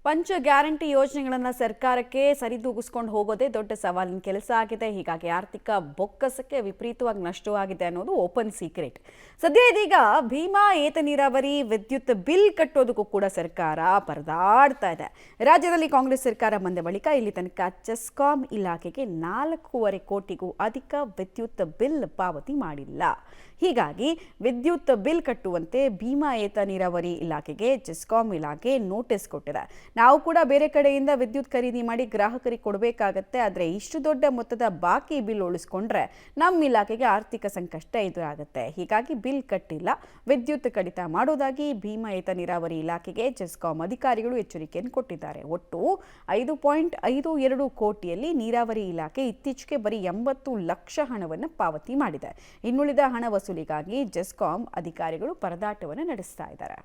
ಪಂಚ ಗ್ಯಾರಂಟಿ ಯೋಜನೆಗಳನ್ನು ಸರ್ಕಾರಕ್ಕೆ ಸರಿದೂಗಿಸ್ಕೊಂಡು ಹೋಗೋದೇ ದೊಡ್ಡ ಸವಾಲಿನ ಕೆಲಸ ಆಗಿದೆ. ಹೀಗಾಗಿ ಆರ್ಥಿಕ ಬೊಕ್ಕಸಕ್ಕೆ ವಿಪರೀತವಾಗಿ ನಷ್ಟವಾಗಿದೆ ಅನ್ನೋದು ಓಪನ್ ಸೀಕ್ರೆಟ್. ಸದ್ಯ ಇದೀಗ ಭೀಮಾ ಏತ ನೀರಾವರಿ ವಿದ್ಯುತ್ ಬಿಲ್ ಕಟ್ಟೋದಕ್ಕೂ ಕೂಡ ಸರ್ಕಾರ ಪರದಾಡ್ತಾ ಇದೆ. ರಾಜ್ಯದಲ್ಲಿ ಕಾಂಗ್ರೆಸ್ ಸರ್ಕಾರ ಬಂದ ಬಳಿಕ ಇಲ್ಲಿ ತನಕ ಚೆಸ್ಕಾಂ ಇಲಾಖೆಗೆ 4.5 ಕೋಟಿಗೂ ಅಧಿಕ ವಿದ್ಯುತ್ ಬಿಲ್ ಪಾವತಿ ಮಾಡಿಲ್ಲ. ಹೀಗಾಗಿ ವಿದ್ಯುತ್ ಬಿಲ್ ಕಟ್ಟುವಂತೆ ಭೀಮಾ ಏತ ನೀರಾವರಿ ಇಲಾಖೆಗೆ ಚೆಸ್ಕಾಂ ಇಲಾಖೆ ನೋಟಿಸ್ ಕೊಟ್ಟಿದೆ. ನಾವು ಕೂಡ ಬೇರೆ ಕಡೆಯಿಂದ ವಿದ್ಯುತ್ ಖರೀದಿ ಮಾಡಿ ಗ್ರಾಹಕರಿಗೆ ಕೊಡಬೇಕಾಗತ್ತೆ, ಆದರೆ ಇಷ್ಟು ದೊಡ್ಡ ಮೊತ್ತದ ಬಾಕಿ ಬಿಲ್ ಉಳಿಸ್ಕೊಂಡ್ರೆ ನಮ್ಮ ಇಲಾಖೆಗೆ ಆರ್ಥಿಕ ಸಂಕಷ್ಟ ಎದುರಾಗುತ್ತೆ. ಹೀಗಾಗಿ ಬಿಲ್ ಕಟ್ಟಿಲ್ಲ, ವಿದ್ಯುತ್ ಕಡಿತ ಮಾಡೋದಾಗಿ ಭೀಮಾ ಏತ ನೀರಾವರಿ ಇಲಾಖೆಗೆ ಚೆಸ್ಕಾಂ ಅಧಿಕಾರಿಗಳು ಎಚ್ಚರಿಕೆಯನ್ನು ಕೊಟ್ಟಿದ್ದಾರೆ. ಒಟ್ಟು 5.52 ಕೋಟಿಯಲ್ಲಿ ನೀರಾವರಿ ಇಲಾಖೆ ಇತ್ತೀಚೆಗೆ ಬರೀ 80 ಲಕ್ಷ ಹಣವನ್ನು ಪಾವತಿ ಮಾಡಿದೆ. ಇನ್ನುಳಿದ ಹಣ ವಸೂಲಿಗಾಗಿ ಚೆಸ್ಕಾಂ ಅಧಿಕಾರಿಗಳು ಪರದಾಟವನ್ನು ನಡೆಸ್ತಾ ಇದ್ದಾರೆ.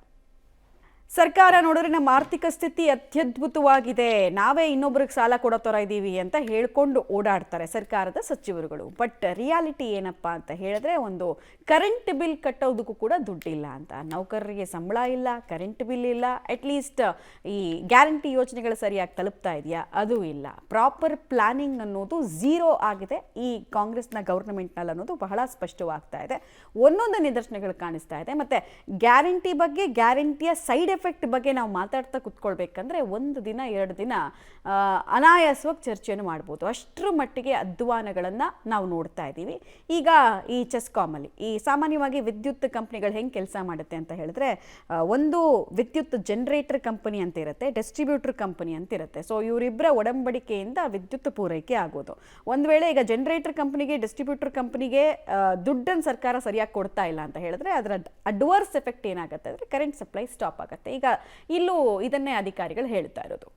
ಸರ್ಕಾರ ನೋಡಿದ್ರೆ ನಮ್ಮ ಆರ್ಥಿಕ ಸ್ಥಿತಿ ಅತ್ಯದ್ಭುತವಾಗಿದೆ, ನಾವೇ ಇನ್ನೊಬ್ಬರಿಗೆ ಸಾಲ ಕೊಡೋ ಥರ ಇದ್ದೀವಿ ಅಂತ ಹೇಳ್ಕೊಂಡು ಓಡಾಡ್ತಾರೆ ಸರ್ಕಾರದ ಸಚಿವರುಗಳು. ಬಟ್ ರಿಯಾಲಿಟಿ ಏನಪ್ಪ ಅಂತ ಹೇಳಿದ್ರೆ, ಒಂದು ಕರೆಂಟ್ ಬಿಲ್ ಕಟ್ಟೋದಕ್ಕೂ ಕೂಡ ದುಡ್ಡಿಲ್ಲ ಅಂತ, ನೌಕರರಿಗೆ ಸಂಬಳ ಇಲ್ಲ, ಕರೆಂಟ್ ಬಿಲ್ ಇಲ್ಲ, ಅಟ್ಲೀಸ್ಟ್ ಈ ಗ್ಯಾರಂಟಿ ಯೋಜನೆಗಳು ಸರಿಯಾಗಿ ತಲುಪ್ತಾ ಇದೆಯಾ ಅದು ಇಲ್ಲ. ಪ್ರಾಪರ್ ಪ್ಲಾನಿಂಗ್ ಅನ್ನೋದು ಝೀರೋ ಆಗಿದೆ ಈ ಕಾಂಗ್ರೆಸ್ನ ಗೌರ್ಮೆಂಟ್ನಲ್ಲಿ ಅನ್ನೋದು ಬಹಳ ಸ್ಪಷ್ಟವಾಗ್ತಾ ಇದೆ. ಒಂದೊಂದು ನಿದರ್ಶನಗಳು ಕಾಣಿಸ್ತಾ ಇದೆ. ಮತ್ತೆ ಗ್ಯಾರಂಟಿ ಬಗ್ಗೆ, ಗ್ಯಾರಂಟಿಯ ಸೈಡ್ ಎಫೆಕ್ಟ್ ಬಗ್ಗೆ ನಾವು ಮಾತಾಡ್ತಾ ಕುತ್ಕೊಳ್ಬೇಕಂದ್ರೆ 1 ದಿನ 2 ದಿನ ಅನಾಯಾಸವಾಗಿ ಚರ್ಚೆಯನ್ನು ಮಾಡ್ಬೋದು. ಅಷ್ಟರ ಮಟ್ಟಿಗೆ ಅಧ್ವಾನಗಳನ್ನು ನಾವು ನೋಡ್ತಾ ಇದ್ದೀವಿ. ಈಗ ಈ ಚೆಸ್ಕಾಮಲ್ಲಿ ಈ ಸಾಮಾನ್ಯವಾಗಿ ವಿದ್ಯುತ್ ಕಂಪ್ನಿಗಳು ಹೆಂಗೆ ಕೆಲಸ ಮಾಡುತ್ತೆ ಅಂತ ಹೇಳಿದ್ರೆ, ಒಂದು ವಿದ್ಯುತ್ ಜನರೇಟರ್ ಕಂಪನಿ ಅಂತ ಇರುತ್ತೆ, ಡಿಸ್ಟ್ರಿಬ್ಯೂಟರ್ ಕಂಪನಿ ಅಂತ ಇರುತ್ತೆ. ಸೊ ಇವರಿಬ್ಬರ ಒಡಂಬಡಿಕೆಯಿಂದ ವಿದ್ಯುತ್ ಪೂರೈಕೆ ಆಗೋದು. ಒಂದು ವೇಳೆ ಈಗ ಜನರೇಟರ್ ಕಂಪನಿಗೆ, ಡಿಸ್ಟ್ರಿಬ್ಯೂಟರ್ ಕಂಪನಿಗೆ ದುಡ್ಡನ್ನು ಸರ್ಕಾರ ಸರಿಯಾಗಿ ಕೊಡ್ತಾ ಇಲ್ಲ ಅಂತ ಹೇಳಿದ್ರೆ, ಅದರ ಅಡ್ವರ್ಸ್ ಎಫೆಕ್ಟ್ ಏನಾಗುತ್ತೆ ಅಂದರೆ ಕರೆಂಟ್ ಸಪ್ಲೈ ಸ್ಟಾಪ್ ಆಗುತ್ತೆ. ಈಗ ಇಲ್ಲೂ ಇದನ್ನೇ ಅಧಿಕಾರಿಗಳು ಹೇಳ್ತಾ ಇರೋದು.